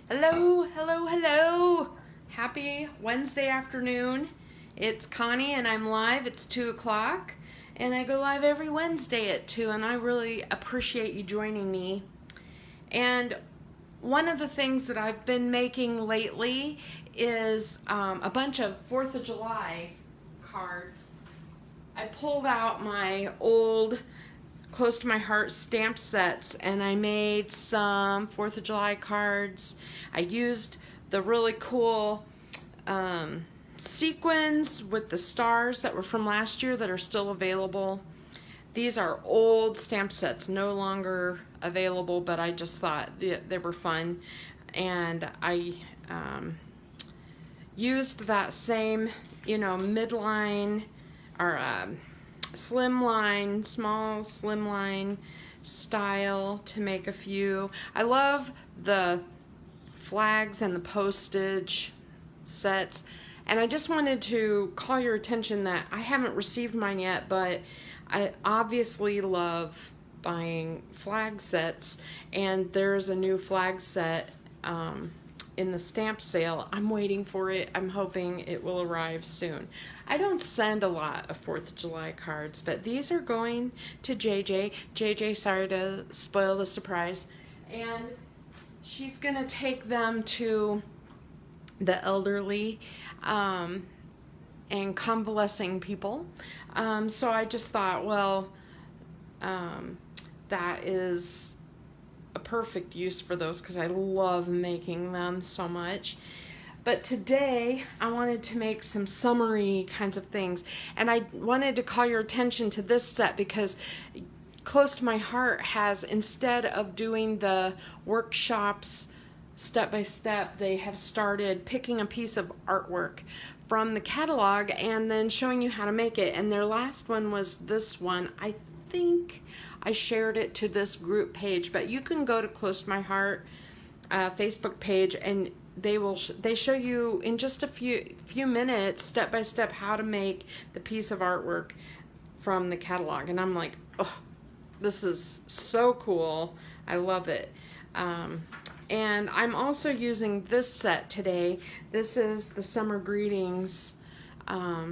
Hello, hello, hello. Happy Wednesday afternoon. It's Connie and I'm live. It's 2 o'clock and I go live every Wednesday at 2 and I really appreciate you joining me. And one of the things that I've been making lately is a bunch of 4th of July cards. I pulled out my old close to my heart stamp sets and I made some 4th of July cards. I used the really cool sequins with the stars that were from last year that are still available. These are old stamp sets, no longer available, but I just thought they were fun. And I used that same, midline or slimline, small slimline style to make a few. I love the flags and the postage sets, and I just wanted to call your attention that I haven't received mine yet, but I obviously love buying flag sets, and there's a new flag set in the stamp sale. I'm waiting for it. I'm hoping it will arrive soon. I don't send a lot of 4th of July cards, but these are going to JJ. JJ, sorry to spoil the surprise. And she's gonna take them to the elderly and convalescing people. So I just thought, well, that is a perfect use for those because I love making them so much. But today I wanted to make some summery kinds of things, and I wanted to call your attention to this set because close to my heart has, instead of doing the workshops step by step, they have started picking a piece of artwork from the catalog and then showing you how to make it. And their last one was this one. I think I shared it to this group page, but you can go to Close to My Heart Facebook page and they show you in just a few minutes step by step how to make the piece of artwork from the catalog. And I'm like, oh, this is so cool. I love it. And I'm also using this set today. This is the Summer Greetings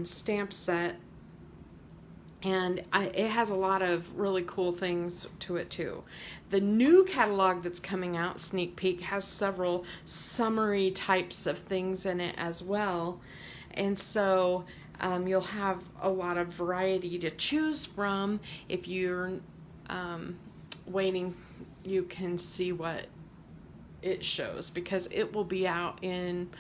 stamp set. And it has a lot of really cool things to it too. The new catalog that's coming out, sneak peek, has several summery types of things in it as well. And so you'll have a lot of variety to choose from. If you're waiting, you can see what it shows because it will be out in,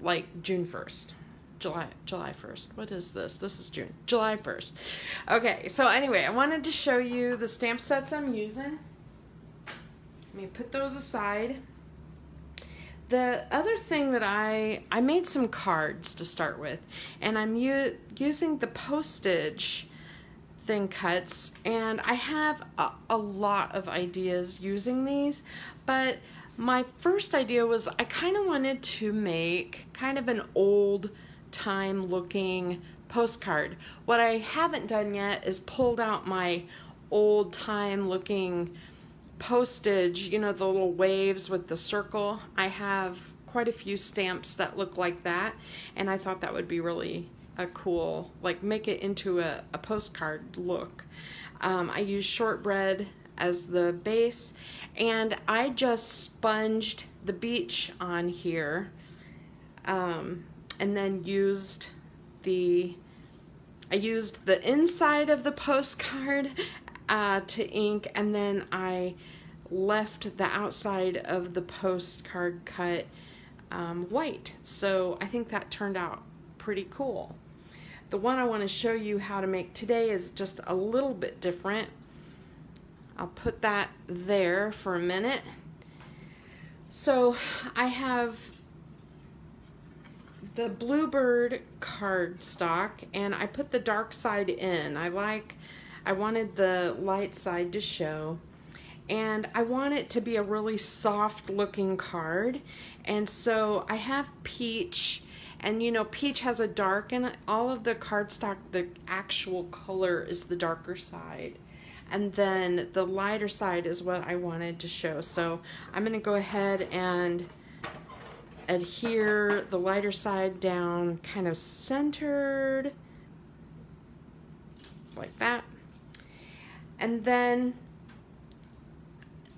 like June 1st. July 1st. What is this? This is June. July 1st. Okay, so anyway, I wanted to show you the stamp sets I'm using. Let me put those aside. The other thing that I made some cards to start with, and I'm using the postage thin cuts, and I have a lot of ideas using these, but my first idea was I kind of wanted to make kind of an old time looking postcard. What I haven't done yet is pulled out my old time looking postage, the little waves with the circle. I have quite a few stamps that look like that, and I thought that would be really a cool, like make it into a postcard look. I use shortbread as the base, and I just sponged the beach on here and then used the inside of the postcard to ink, and then I left the outside of the postcard cut white. So I think that turned out pretty cool. The one I want to show you how to make today is just a little bit different. I'll put that there for a minute. So I have the Bluebird cardstock, and I put the dark side in. I wanted the light side to show, and I want it to be a really soft looking card. And so I have peach, and peach has a dark, and all of the cardstock, the actual color is the darker side. and then the lighter side is what I wanted to show. So I'm going to go ahead and adhere the lighter side down kind of centered like that. And then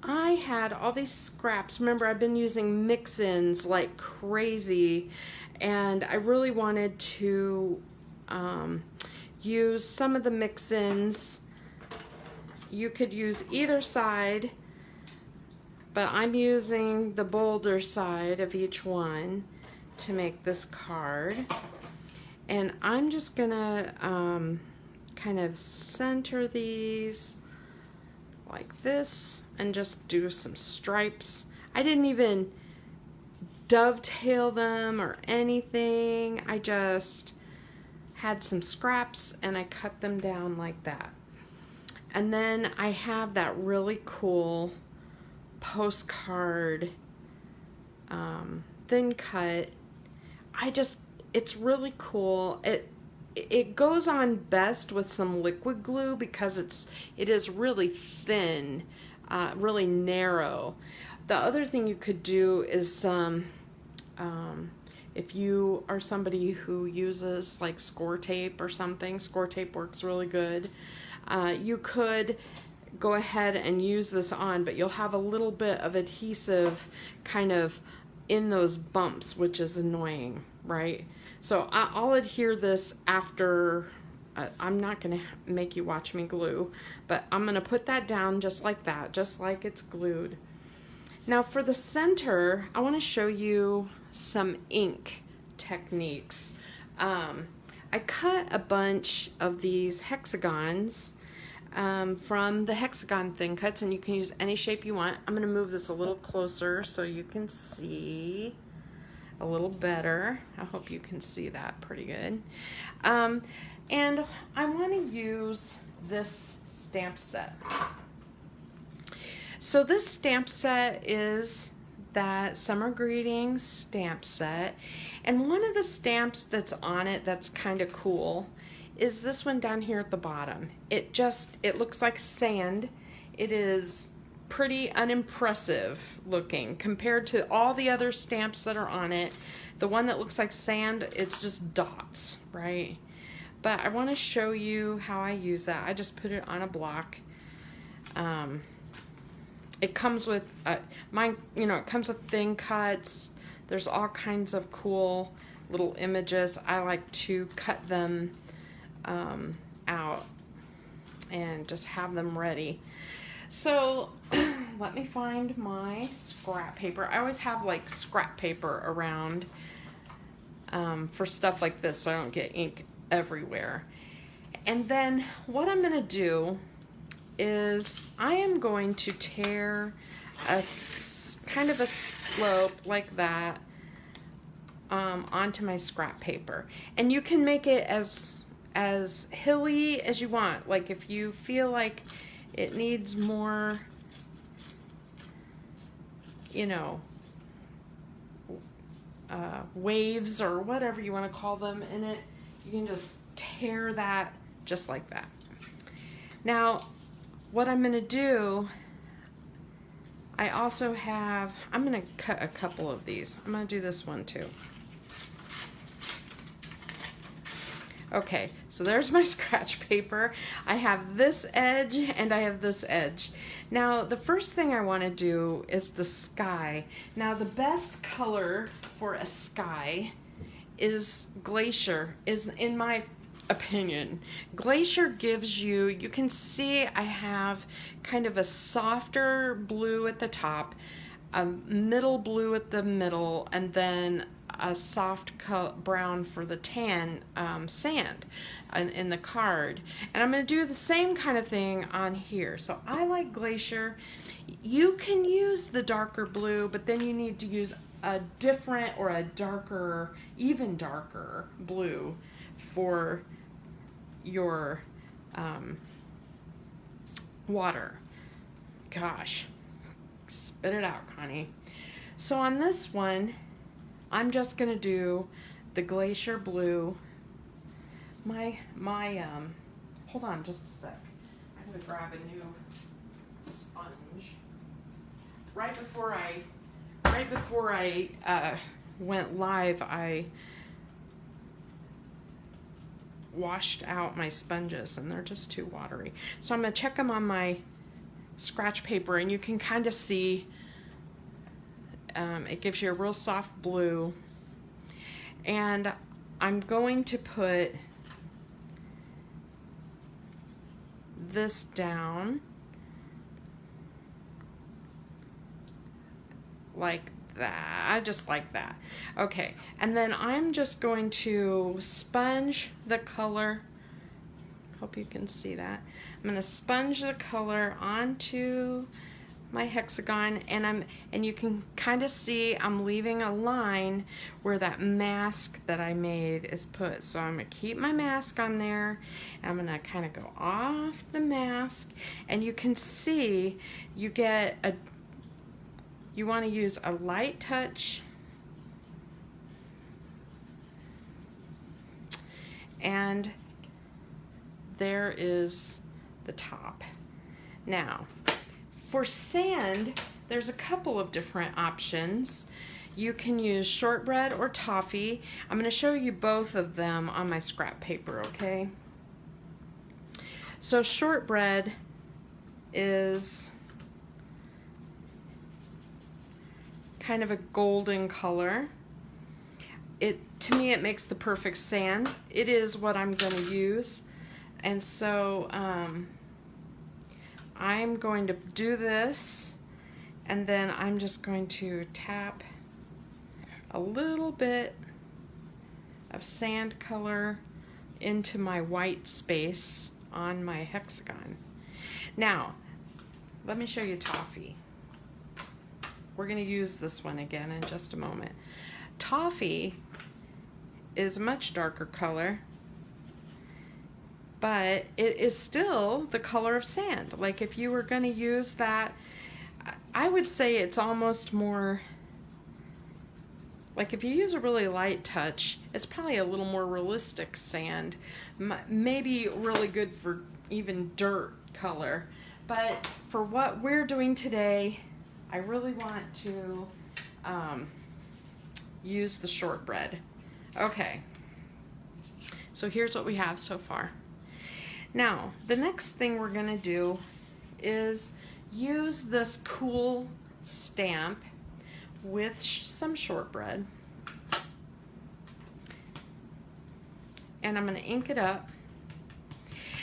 I had all these scraps. Remember, I've been using mix-ins like crazy, and I really wanted to use some of the mix-ins. You could use either side, but I'm using the bolder side of each one to make this card. And I'm just gonna kind of center these like this and just do some stripes. I didn't even dovetail them or anything. I just had some scraps and I cut them down like that. And then I have that really cool postcard thin cut. It's really cool. It goes on best with some liquid glue because it is really thin, really narrow. The other thing you could do is if you are somebody who uses like score tape or something, score tape works really good. You could go ahead and use this on, but you'll have a little bit of adhesive kind of in those bumps, which is annoying, right? So I'll adhere this after. I'm not going to make you watch me glue, but I'm going to put that down just like that, just like it's glued. Now for the center, I want to show you some ink techniques. I cut a bunch of these hexagons from the hexagon thin cuts, and you can use any shape you want. I'm going to move this a little closer so you can see a little better. I hope you can see that pretty good. And I want to use this stamp set. So this stamp set is that Summer Greetings stamp set, and one of the stamps that's on it that's kind of cool is this one down here at the bottom. It looks like sand. It is pretty unimpressive looking compared to all the other stamps that are on it. The one that looks like sand, it's just dots, right? But I want to show you how I use that. I just put it on a block. It comes with it comes with thin cuts. There's all kinds of cool little images. I like to cut them out and just have them ready. So let me find my scrap paper. I always have like scrap paper around for stuff like this so I don't get ink everywhere. And then what I'm going to do is I am going to tear a kind of a slope like that onto my scrap paper. And you can make it as hilly as you want. Like if you feel like it needs more, waves or whatever you want to call them in it, you can just tear that just like that. Now, what I'm going to do, I'm going to cut a couple of these. I'm going to do this one too. Okay, so there's my scratch paper. I have this edge and I have this edge. Now, the first thing I want to do is the sky. Now, the best color for a sky is Glacier, is in my opinion. Glacier gives you can see I have kind of a softer blue at the top, a middle blue at the middle, and then a soft brown for the tan sand in the card. And I'm going to do the same kind of thing on here. So I like Glacier. You can use the darker blue, but then you need to use a different or a darker, even darker blue for your water. Gosh, spit it out, Connie. So on this one, I'm just gonna do the Glacier blue. Hold on just a sec. I'm gonna grab a new sponge. Right before I went live, I washed out my sponges and they're just too watery. So I'm going to check them on my scratch paper, and you can kind of see it gives you a real soft blue. And I'm going to put this down like that. I just like that. Okay, and then I'm just going to sponge the color. Hope you can see that. I'm going to sponge the color onto my hexagon, and you can kind of see I'm leaving a line where that mask that I made is put. So I'm going to keep my mask on there, and I'm going to kind of go off the mask, and you can see you get a, you want to use a light touch, and there is the top. Now, for sand, there's a couple of different options. You can use shortbread or toffee. I'm going to show you both of them on my scrap paper, okay? So shortbread is kind of a golden color. To me, it makes the perfect sand. It is what I'm going to use. And so I'm going to do this, and then I'm just going to tap a little bit of sand color into my white space on my hexagon. Now, let me show you toffee. We're going to use this one again in just a moment. Toffee is a much darker color, but it is still the color of sand. Like if you were going to use that, I would say it's almost more, like if you use a really light touch, it's probably a little more realistic sand. Maybe really good for even dirt color. But for what we're doing today, I really want to use the shortbread. Okay, so here's what we have so far. Now, the next thing we're going to do is use this cool stamp with some shortbread. And I'm going to ink it up.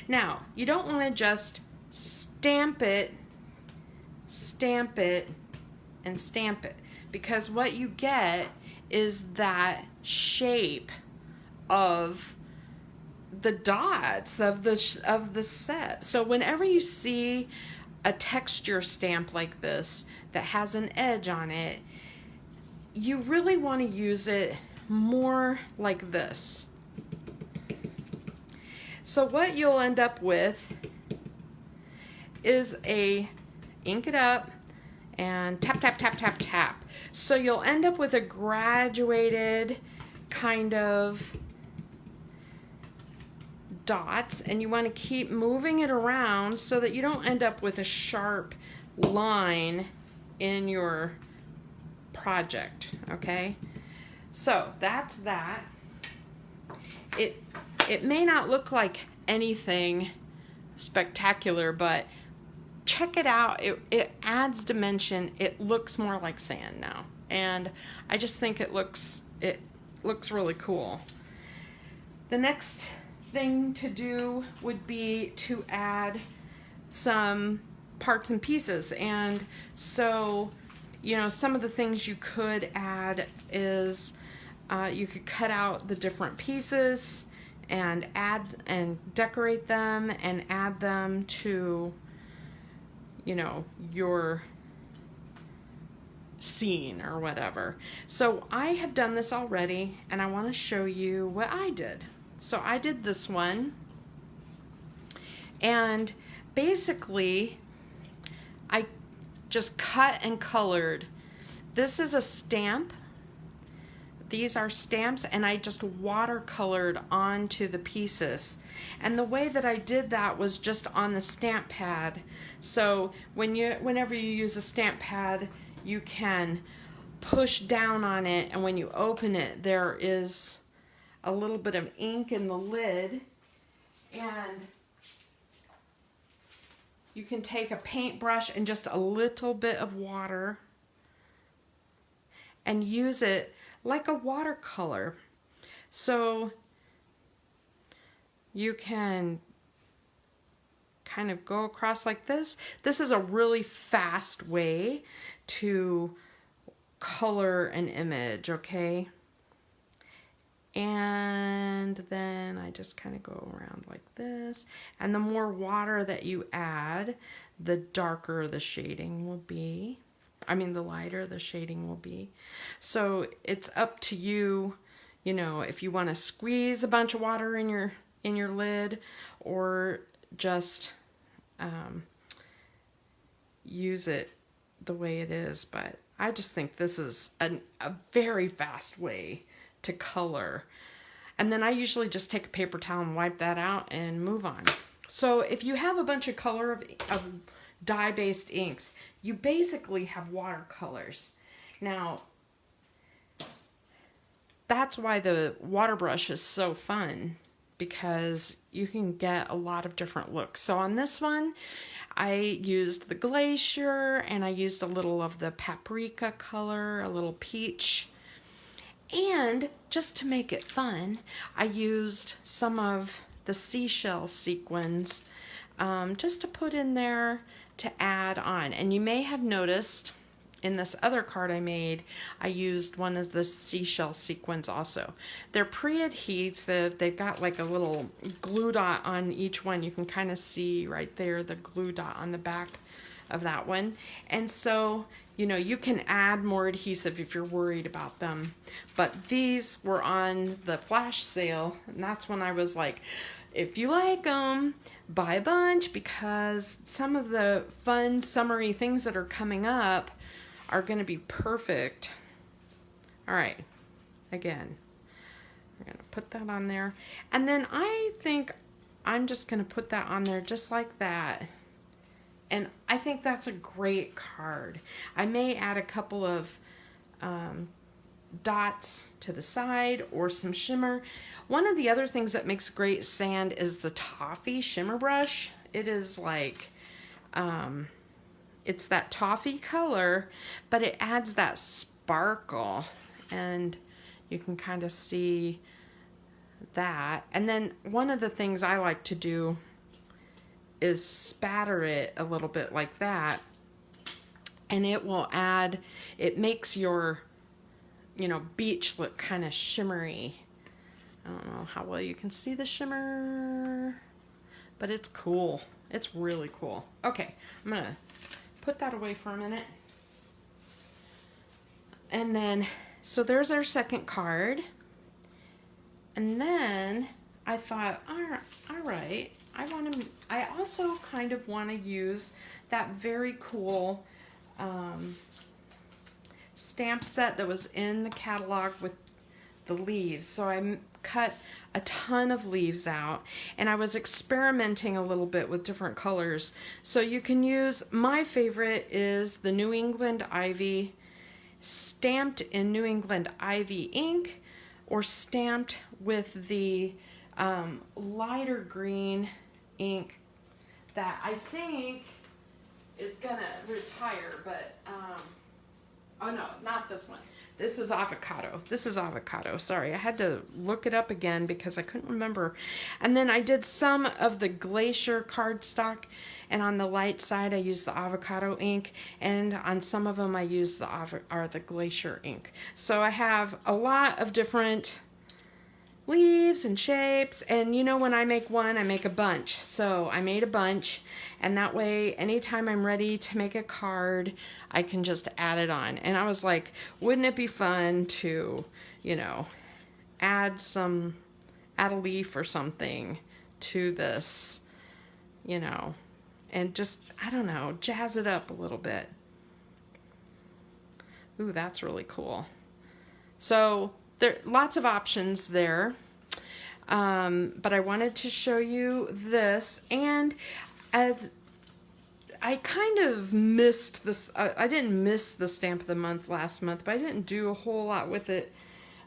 Now, you don't want to just stamp it, and stamp it, because what you get is that shape of the dots of the set. So whenever you see a texture stamp like this that has an edge on it, you really want to use it more like this. So what you'll end up with is ink it up and tap, tap, tap, tap, tap. So you'll end up with a graduated kind of dots, and you want to keep moving it around so that you don't end up with a sharp line in your project, okay? So that's that. It may not look like anything spectacular, but check it out. It adds dimension. It looks more like sand now, and I just think it looks really cool. The next thing to do would be to add some parts and pieces, and so some of the things you could add is you could cut out the different pieces and add and decorate them and add them to your scene or whatever. So I have done this already, and I want to show you what I did. So I did this one, and basically I just cut and colored. This is a stamp. These are stamps, and I just watercolored onto the pieces. And the way that I did that was just on the stamp pad. So whenever you use a stamp pad, you can push down on it, and when you open it, there is a little bit of ink in the lid, and you can take a paintbrush and just a little bit of water and use it like a watercolor. So you can kind of go across like this. This is a really fast way to color an image, okay? And then I just kind of go around like this. And the more water that you add, the darker the shading will be. I mean, the lighter the shading will be. So it's up to you, you know, if you want to squeeze a bunch of water in your lid, or just use it the way it is. But I just think this is a very fast way to color. And then I usually just take a paper towel and wipe that out and move on. So if you have a bunch of color of dye-based inks, you basically have watercolors. Now, that's why the water brush is so fun, because you can get a lot of different looks. So on this one, I used the glacier, and I used a little of the paprika color, a little peach. And just to make it fun, I used some of the seashell sequins just to put in there to add on. And you may have noticed in this other card I made, I used one of the seashell sequins also. They're pre-adhesive. They've got like a little glue dot on each one. You can kind of see right there the glue dot on the back of that one. And so, you know, you can add more adhesive if you're worried about them. But these were on the flash sale, and that's when I was like, if you like them, buy a bunch, because some of the fun summery things that are coming up are going to be perfect. All right, again, we're going to put that on there. And then I think I'm just going to put that on there just like that. And I think that's a great card. I may add a couple of dots to the side or some shimmer. One of the other things that makes great sand is the toffee shimmer brush. It is like, it's that toffee color, but it adds that sparkle, and you can kind of see that. And then one of the things I like to do is spatter it a little bit like that, and it will add, it makes your, you know, beach look kind of shimmery. I don't know how well you can see the shimmer, but it's cool. It's really cool. Okay, I'm gonna put that away for a minute. And then, so there's our second card. And then I thought, all right, I also kind of want to use that very cool stamp set that was in the catalog with the leaves. So I cut a ton of leaves out, and I was experimenting a little bit with different colors. So you can use, my favorite is the New England Ivy, stamped in New England Ivy ink, or stamped with the lighter green ink that I think is gonna retire, but oh no, not this one. This is avocado. This is avocado. Sorry, I had to look it up again because I couldn't remember. And then I did some of the glacier cardstock, and on the light side I used the avocado ink, and on some of them I used the glacier ink. So I have a lot of different leaves and shapes, and you know, when I make one, I make a bunch. So I made a bunch, and that way anytime I'm ready to make a card, I can just add it on. And I was like, wouldn't it be fun to, you know, add a leaf or something to this, you know, and just, I don't know, jazz it up a little bit. Ooh, that's really cool. So there are lots of options there, but I wanted to show you this. And as I kind of missed this. I didn't miss the stamp of the month last month, but I didn't do a whole lot with it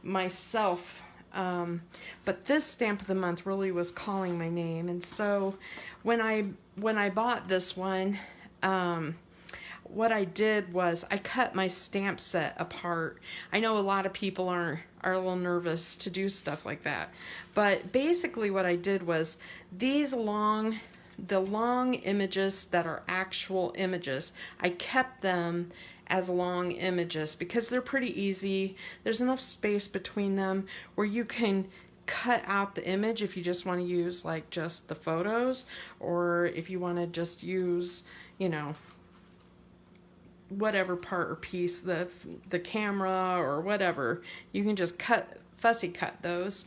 myself. But this stamp of the month really was calling my name. And so when I bought this one, what I did was I cut my stamp set apart. I know a lot of people are a little nervous to do stuff like that. But basically what I did was the long images that are actual images, I kept them as long images because they're pretty easy. There's enough space between them where you can cut out the image if you just want to use like just the photos, or if you want to just use, you know, whatever part or piece, the camera or whatever, you can just fussy cut those.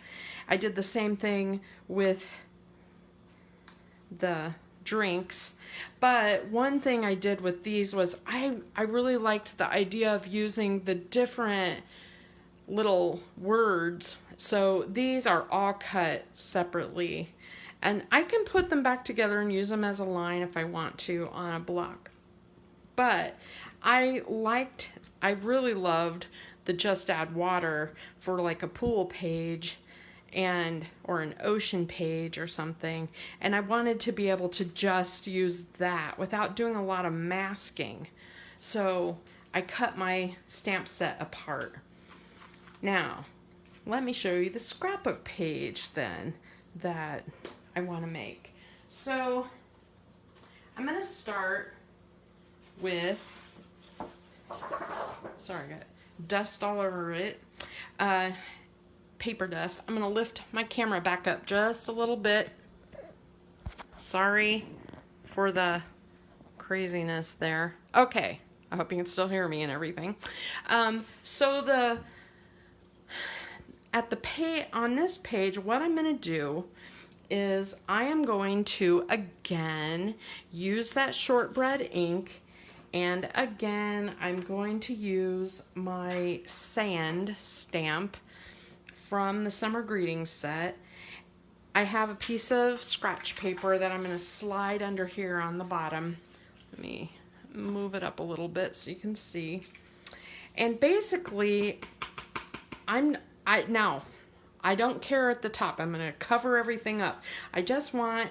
I did the same thing with the drinks, but one thing I did with these was I really liked the idea of using the different little words. So these are all cut separately, and I can put them back together and use them as a line if I want to on a block. But I really loved the Just Add Water for like a pool page or an ocean page or something, and I wanted to be able to just use that without doing a lot of masking. So I cut my stamp set apart. Now, let me show you the scrapbook page then that I want to make. So I'm going to start with, sorry, I got dust all over it, paper dust. I'm going to lift my camera back up just a little bit. Sorry for the craziness there. Okay, I hope you can still hear me and everything. So on this page, what I'm going to do is I am going to again use that shortbread ink, and again I'm going to use my sand stamp from the summer greetings set. I have a piece of scratch paper that I'm going to slide under here on the bottom. Let me move it up a little bit so you can see. And basically now I don't care at the top. I'm going to cover everything up. I just want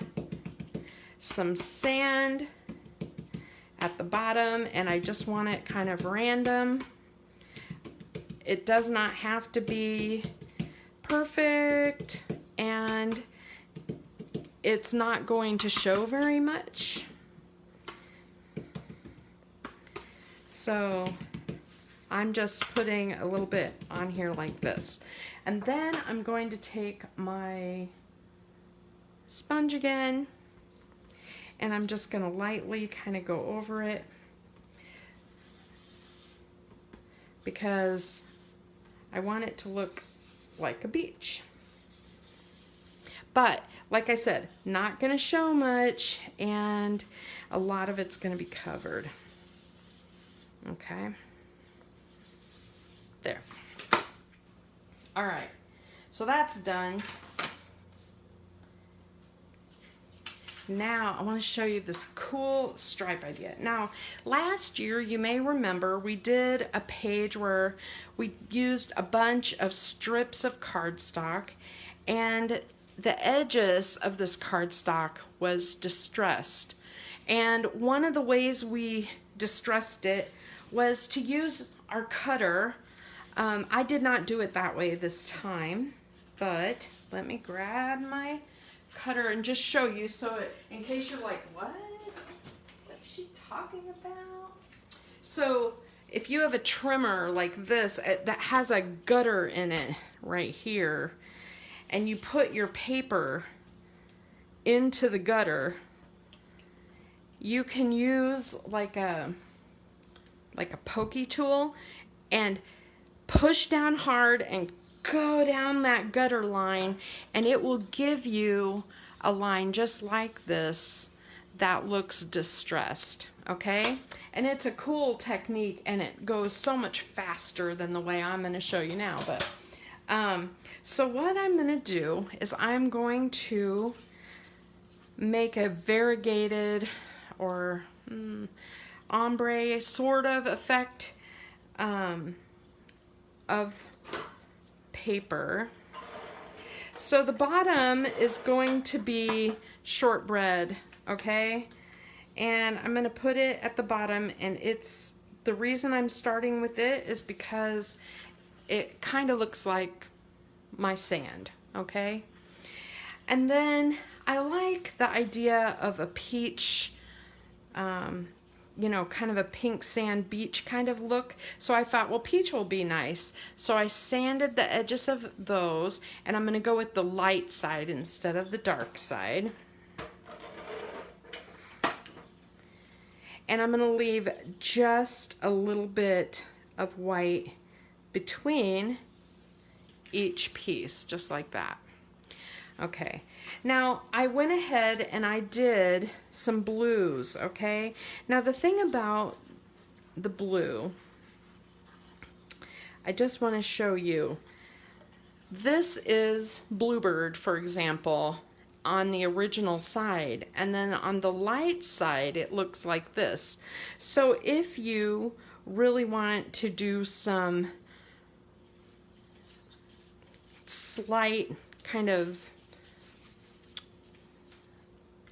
some sand at the bottom, and I just want it kind of random. It does not have to be perfect, and it's not going to show very much. So I'm just putting a little bit on here like this. And then I'm going to take my sponge again, and I'm just going to lightly kind of go over it because I want it to look like a beach. But like I said, not going to show much, and a lot of it's going to be covered. Okay. There. All right, so that's done. Now I want to show you this cool stripe idea. Now, last year, you may remember, we did a page where we used a bunch of strips of cardstock, and the edges of this cardstock was distressed. And one of the ways we distressed it was to use our cutter. I did not do it that way this time, but let me grab my cutter and just show you, so in case you're like, what is she talking about? So if you have a trimmer like this that has a gutter in it right here, and you put your paper into the gutter, you can use like a pokey tool and push down hard and go down that gutter line, and it will give you a line just like this that looks distressed, okay? And it's a cool technique, and it goes so much faster than the way I'm going to show you now. But so what I'm going to do is I'm going to make a variegated, or ombre sort of effect of paper. So the bottom is going to be shortbread, okay? And I'm gonna put it at the bottom, and it's, the reason I'm starting with it is because it kind of looks like my sand, okay? And then I like the idea of a peach, you know, kind of a pink sand beach kind of look. So I thought, well, peach will be nice. So I sanded the edges of those, and I'm gonna go with the light side instead of the dark side. And I'm gonna leave just a little bit of white between each piece, just like that. Okay, now I went ahead and I did some blues, okay? Now the thing about the blue, I just want to show you. This is Bluebird, for example, on the original side, and then on the light side it looks like this. So if you really want to do some slight kind of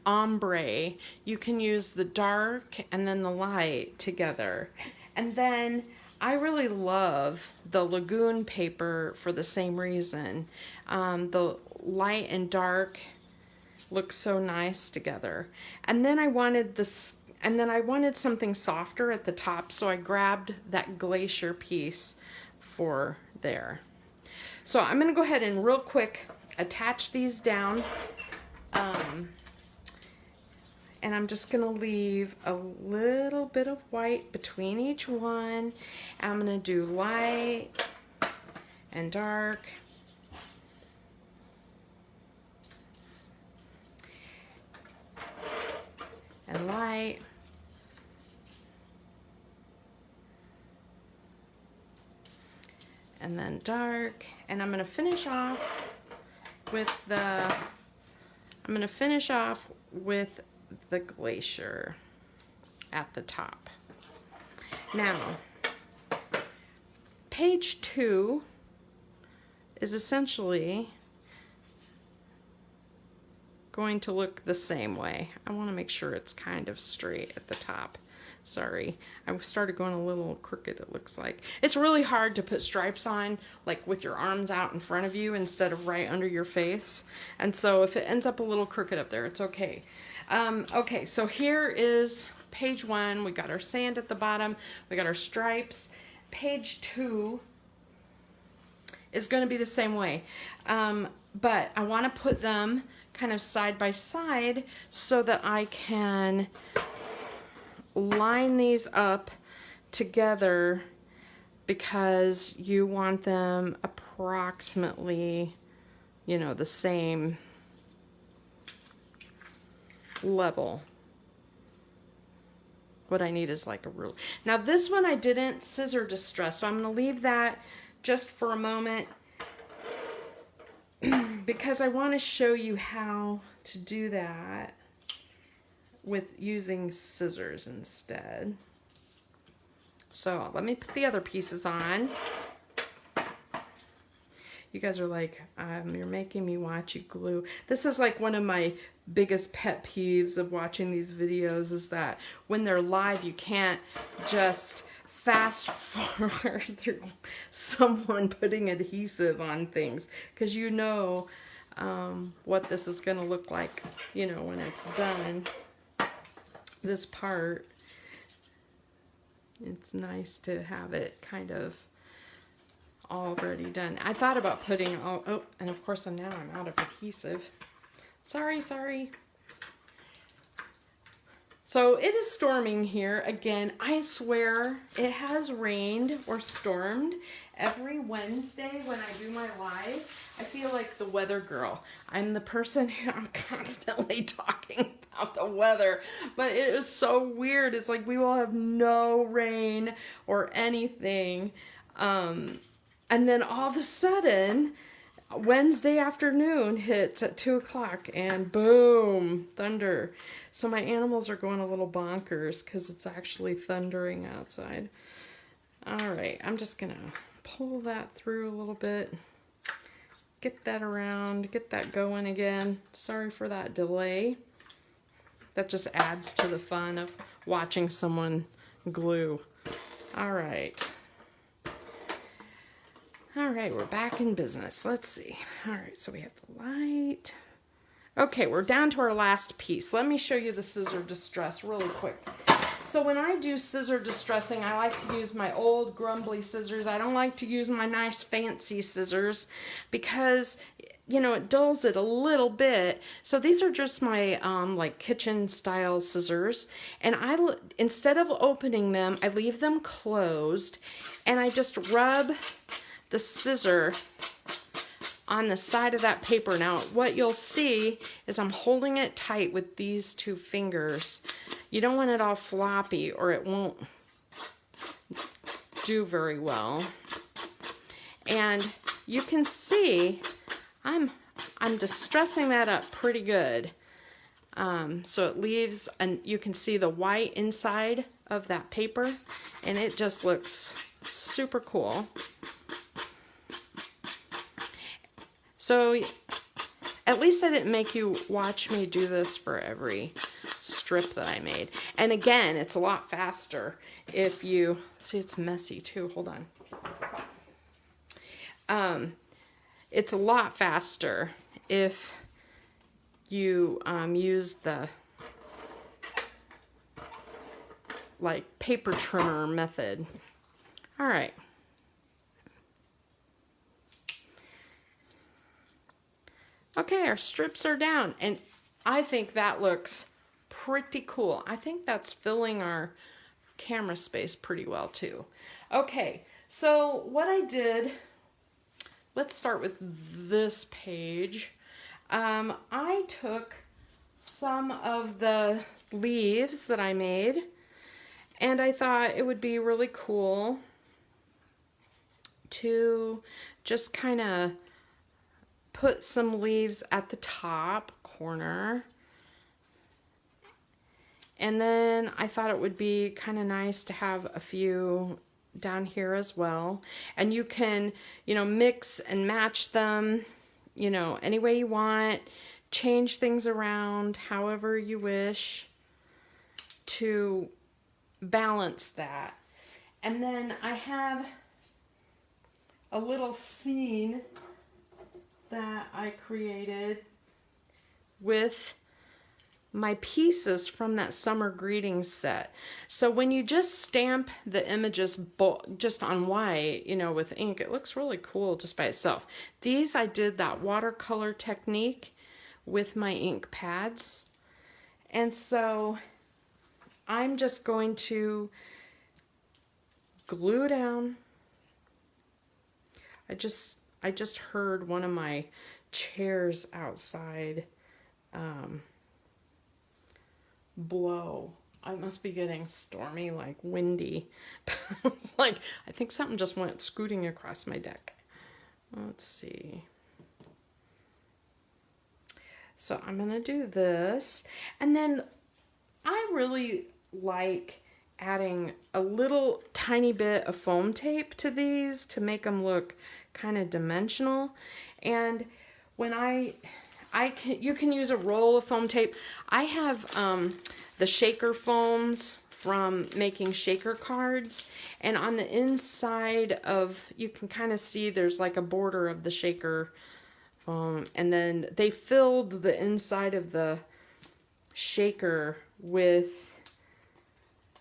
ombre, you can use the dark and then the light together. And then I really love the Lagoon paper for the same reason. The light and dark look so nice together. And then I wanted this, and then I wanted something softer at the top, so I grabbed that glacier piece for there. So I'm gonna go ahead and real quick attach these down. And I'm just gonna leave a little bit of white between each one. And I'm gonna do light and dark. And light. And then dark. And I'm gonna finish off with the, the glacier at the top. Now, page 2 is essentially going to look the same way. I want to make sure it's kind of straight at the top. Sorry, I started going a little crooked, it looks like. It's really hard to put stripes on, like with your arms out in front of you instead of right under your face. And so if it ends up a little crooked up there, it's okay. Okay, so here is page 1. We got our sand at the bottom. We got our stripes. Page 2 is going to be the same way. But I want to put them kind of side by side so that I can line these up together, because you want them approximately, you know, the same level. What I need is like a ruler. Now this one I didn't scissor distress, so I'm going to leave that just for a moment because I want to show you how to do that with using scissors instead. So let me put the other pieces on. You guys are like, you're making me watch you glue. This is like one of my biggest pet peeves of watching these videos, is that when they're live, you can't just fast forward through someone putting adhesive on things, because you know what this is going to look like, you know, when it's done. This part, it's nice to have it kind of already done. I thought about putting, oh, and of course now I'm out of adhesive. Sorry. So it is storming here again. I swear it has rained or stormed every Wednesday when I do my live. I feel like the weather girl. I'm the person who I'm constantly talking about the weather, but it is so weird. It's like we will have no rain or anything. And then all of a sudden, Wednesday afternoon hits at 2 o'clock and boom, thunder. So my animals are going a little bonkers because it's actually thundering outside. All right, I'm just gonna pull that through a little bit. Get that around, get that going again. Sorry for that delay. That just adds to the fun of watching someone glue. All right. All right, we're back in business. Let's see. All right, so we have the light. Okay, we're down to our last piece. Let me show you the scissor distress really quick. So when I do scissor distressing, I like to use my old grumbly scissors. I don't like to use my nice fancy scissors because, you know, it dulls it a little bit. So these are just my like kitchen style scissors. And instead of opening them, I leave them closed and I just rub the scissor on the side of that paper. Now, what you'll see is I'm holding it tight with these two fingers. You don't want it all floppy or it won't do very well. And you can see I'm distressing that up pretty good. So it leaves, and you can see the white inside of that paper, and it just looks super cool. So at least I didn't make you watch me do this for every strip that I made. And again, it's a lot faster if you, see it's messy too, hold on. It's a lot faster if you use the like paper trimmer method. All right. Okay, our strips are down, and I think that looks pretty cool. I think that's filling our camera space pretty well too. Okay, so what I did, let's start with this page. I took some of the leaves that I made, and I thought it would be really cool to just kind of put some leaves at the top corner. And then I thought it would be kind of nice to have a few down here as well. And you can, you know, mix and match them, you know, any way you want. Change things around however you wish to balance that. And then I have a little scene that I created with my pieces from that summer greetings set. So when you just stamp the images just on white, you know, with ink, it looks really cool just by itself. These I did that watercolor technique with my ink pads. And so I'm just going to glue down. I just heard one of my chairs outside blow. I must be getting stormy, like windy. I was like, I think something just went scooting across my deck. Let's see. So I'm gonna do this, and then I really like adding a little tiny bit of foam tape to these to make them look kind of dimensional. And when you can use a roll of foam tape. I have the shaker foams from making shaker cards, and on the inside of, you can kind of see there's like a border of the shaker foam, and then they filled the inside of the shaker with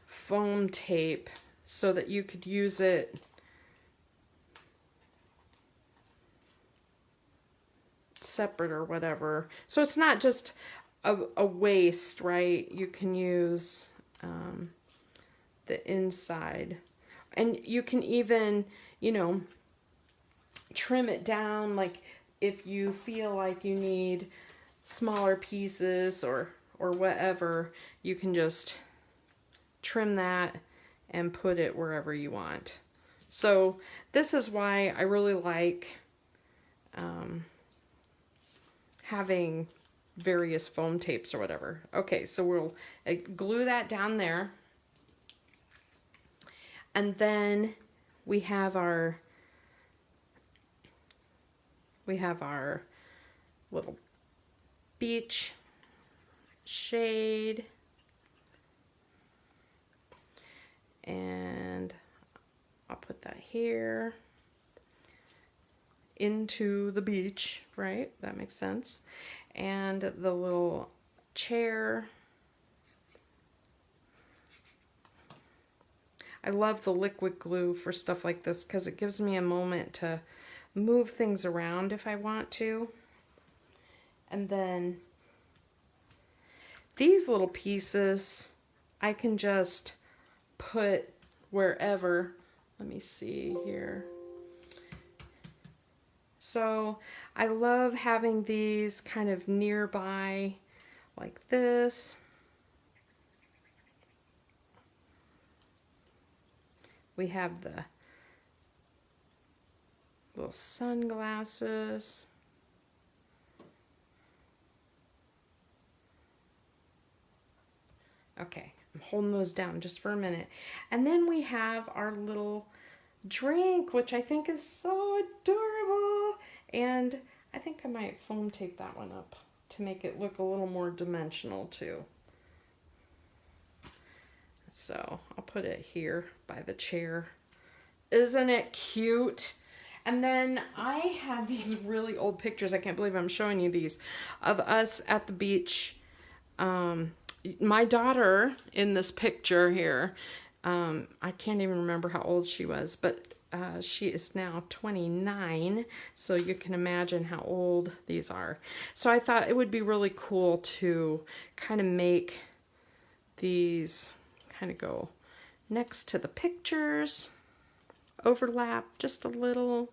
foam tape so that you could use it separate or whatever. So it's not just a waste, right? You can use the inside, and you can even, you know, trim it down. Like if you feel like you need smaller pieces or whatever, you can just trim that and put it wherever you want. So this is why I really like having various foam tapes or whatever. Okay, so we'll glue that down there. And then we have our little beach shade. And I'll put that here into the beach, right? That makes sense. And the little chair. I love the liquid glue for stuff like this because it gives me a moment to move things around if I want to. And then these little pieces I can just put wherever. Let me see here. So I love having these kind of nearby like this. We have the little sunglasses. Okay, I'm holding those down just for a minute. And then we have our little drink, which I think is so adorable. And I think I might foam tape that one up to make it look a little more dimensional too. So I'll put it here by the chair. Isn't it cute? And then I have these really old pictures. I can't believe I'm showing you these of us at the beach. My daughter in this picture here, I can't even remember how old she was, but she is now 29, so you can imagine how old these are. So I thought it would be really cool to kind of make these kind of go next to the pictures, overlap just a little.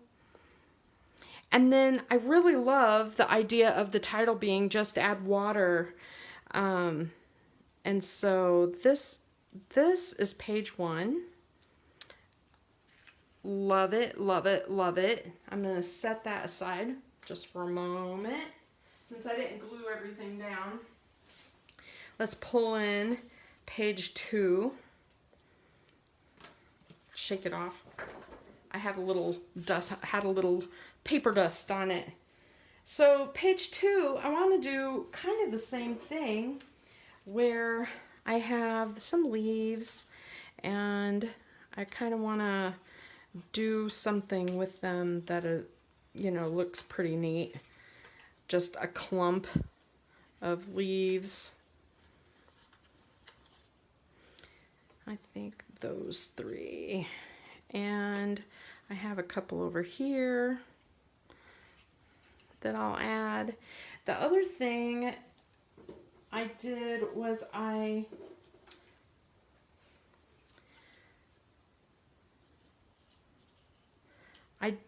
And then I really love the idea of the title being just add water. And so this is page 1. Love it, love it, love it. I'm going to set that aside just for a moment since I didn't glue everything down. Let's pull in page 2. Shake it off. I have a little dust, had a little paper dust on it. So page 2, I want to do kind of the same thing where I have some leaves and I kind of want to do something with them that looks pretty neat. Just a clump of leaves. I think those 3. And I have a couple over here that I'll add. The other thing I did was I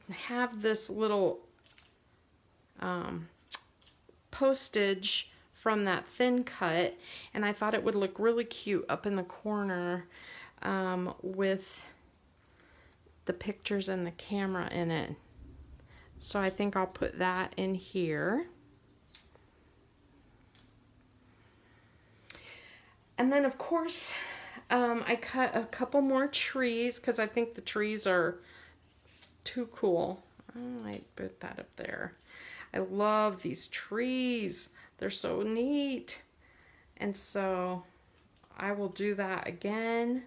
have this little postage from that thin cut, and I thought it would look really cute up in the corner with the pictures and the camera in it. So I think I'll put that in here. And then of course I cut a couple more trees because I think the trees are too cool. I might put that up there. I love these trees. They're so neat. And so I will do that again.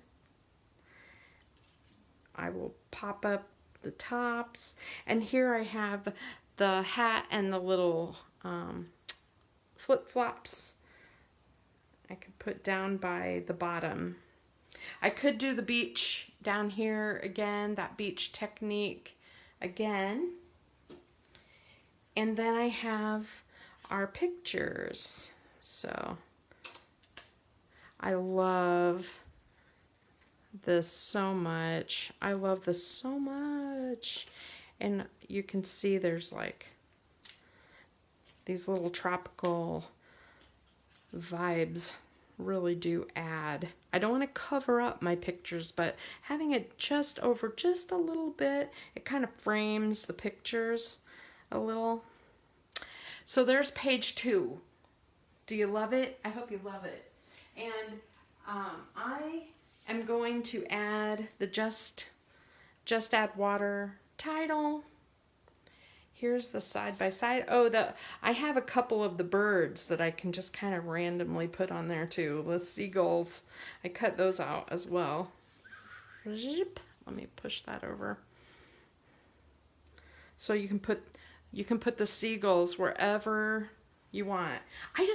I will pop up the tops. And here I have the hat and the little flip-flops I could put down by the bottom. I could do the beach down here again, that beach technique again. And then I have our pictures. So I love this so much. I love this so much. And you can see there's like these little tropical vibes really do add. I don't want to cover up my pictures, but having it just over just a little bit, it kind of frames the pictures a little. So there's page 2. Do you love it? I hope you love it. And I am going to add the Just Add Water title. Here's the side by side. Oh, I have a couple of the birds that I can just kind of randomly put on there too. The seagulls, I cut those out as well. Let me push that over. So you can put the seagulls wherever you want. I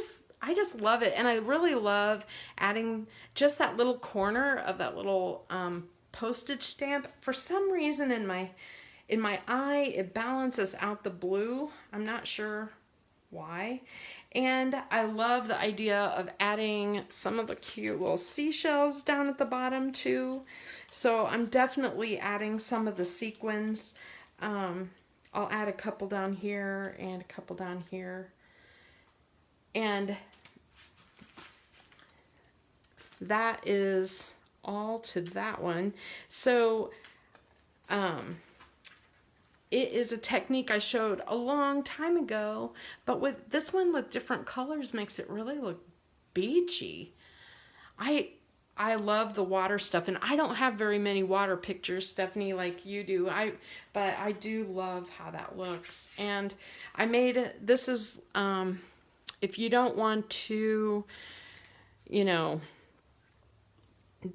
just love it, and I really love adding just that little corner of that little postage stamp. For some reason in my eye, it balances out the blue. I'm not sure why. And I love the idea of adding some of the cute little seashells down at the bottom too. So I'm definitely adding some of the sequins. I'll add a couple down here and a couple down here. And that is all to that one. So it is a technique I showed a long time ago, but with this one with different colors makes it really look beachy. I love the water stuff, and I don't have very many water pictures, Stephanie, like you do. But I do love how that looks. And I made it, this is, if you don't want to, you know,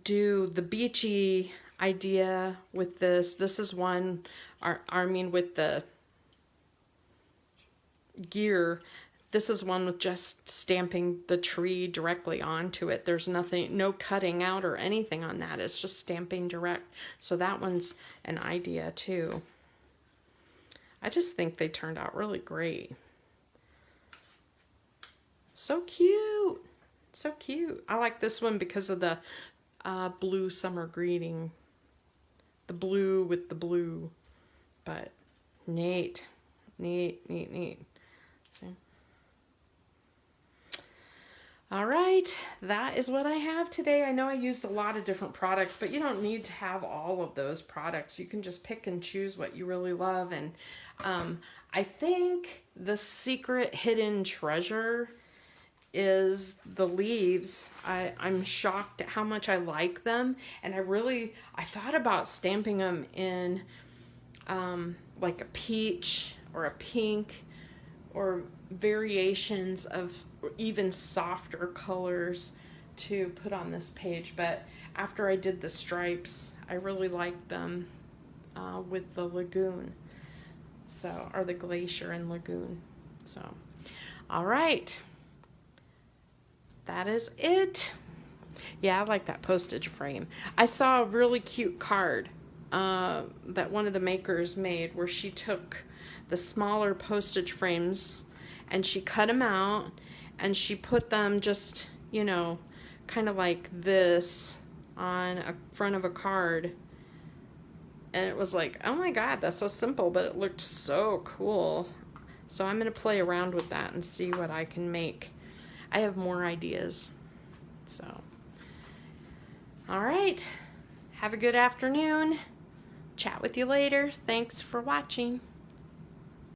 do the beachy idea with this is one, I mean with the gear, this is one with just stamping the tree directly onto it. There's nothing, no cutting out or anything on that. It's just stamping direct. So that one's an idea too. I just think they turned out really great. So cute. So cute. I like this one because of the blue summer greeting. The blue with the blue. But neat. Neat, neat, neat. See? All right, that is what I have today. I know I used a lot of different products, but you don't need to have all of those products. You can just pick and choose what you really love. And I think the secret hidden treasure is the leaves. I'm shocked at how much I like them. And I thought about stamping them in like a peach or a pink or variations of even softer colors to put on this page, but after I did the stripes, I really liked them with the lagoon, so, or the glacier and lagoon. So, all right, that is it. Yeah, I like that postage frame. I saw a really cute card that one of the makers made where she took the smaller postage frames and she cut them out and she put them just, you know, kind of like this on a front of a card. And it was like, oh my God, that's so simple, but it looked so cool. So I'm going to play around with that and see what I can make. I have more ideas. So, all right. Have a good afternoon. Chat with you later. Thanks for watching.